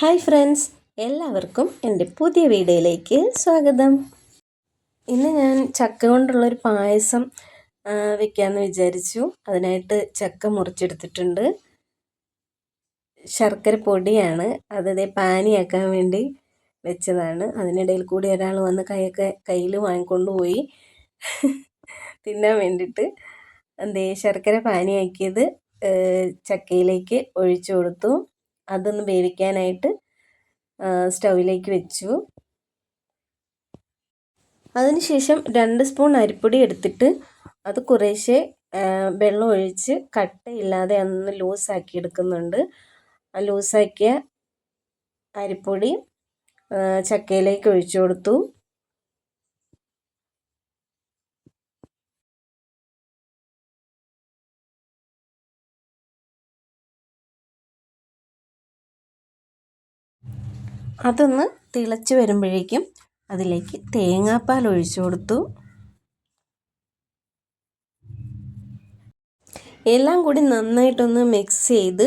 Hi friends, എല്ലാവർക്കും എൻ്റെ പുതിയ വീഡിയോയിലേക്ക് സ്വാഗതം. ഇന്ന് ഞാൻ ചക്ക കൊണ്ടുള്ളൊരു പായസം വെക്കാമെന്ന് വിചാരിച്ചു. അതിനായിട്ട് ചക്ക മുറിച്ചെടുത്തിട്ടുണ്ട്. ശർക്കര പൊടിയാണ്, അതേ പാനിയാക്കാൻ വേണ്ടി വെച്ചതാണ്. അതിനിടയിൽ കൂടി ഒരാൾ വന്ന് കയ്യിൽ വാങ്ങിക്കൊണ്ട് പോയി തിന്നാൻ വേണ്ടിയിട്ട്. ശർക്കര പാനിയാക്കിയത് ചക്കയിലേക്ക് ഒഴിച്ചു കൊടുത്തു. അതൊന്ന് വേവിക്കാനായിട്ട് സ്റ്റൗവിലേക്ക് വെച്ചു. അതിനുശേഷം 2 സ്പൂൺ അരിപ്പൊടി എടുത്തിട്ട് അത് കുറേശ്ശെ വെള്ളം ഒഴിച്ച് കട്ടയില്ലാതെ ഒന്ന് ലൂസാക്കി എടുക്കുന്നുണ്ട്. ആ ലൂസാക്കിയ അരിപ്പൊടി ചക്കയിലേക്ക് ഒഴിച്ചു കൊടുത്തു. അതൊന്ന് തിളച്ച് വരുമ്പോഴേക്കും അതിലേക്ക് തേങ്ങാപ്പാൽ ഒഴിച്ചു കൊടുത്തു. എല്ലാം കൂടി നന്നായിട്ടൊന്ന് മിക്സ് ചെയ്ത്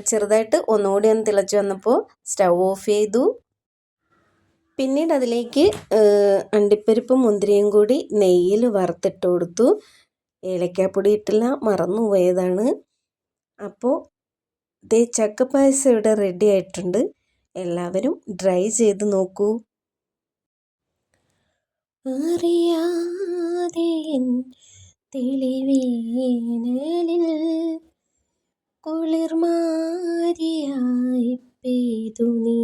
ചെറുതായിട്ട് ഒന്നുകൂടി ഒന്ന് തിളച്ച് വന്നപ്പോൾ സ്റ്റൗ ഓഫ് ചെയ്തു. പിന്നീട് അതിലേക്ക് അണ്ടിപ്പരിപ്പും മുന്തിരിയും കൂടി നെയ്യിൽ വറുത്തിട്ട് കൊടുത്തു. ഏലക്കാപ്പൊടി ഇട്ടില്ല, മറന്നു പോയതാണ്. അപ്പോൾ ചക്കപ്പായസം ഇവിടെ റെഡി ആയിട്ടുണ്ട്. എല്ലാവരും ട്രൈ ചെയ്ത് നോക്കൂ. അറിയാതെ തെളിവേനലിൽ കുളിർമാരിയായി പെയ്തു നീ,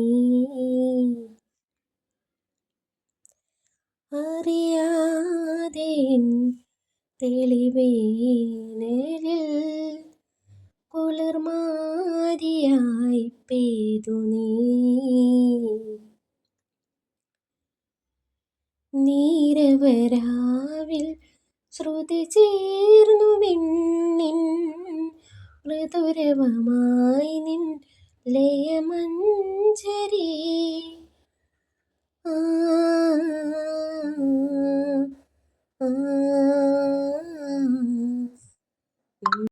അറിയാതെ തെളിവേനലിൽ കുളിർമാരിയായി പെയ്തു നീ, നീരവരാവിൽ ശ്രുതി ചേർന്നു വിണ്ണിൻ മൃദുരവമായി നിൻ ലയമഞ്ജരി,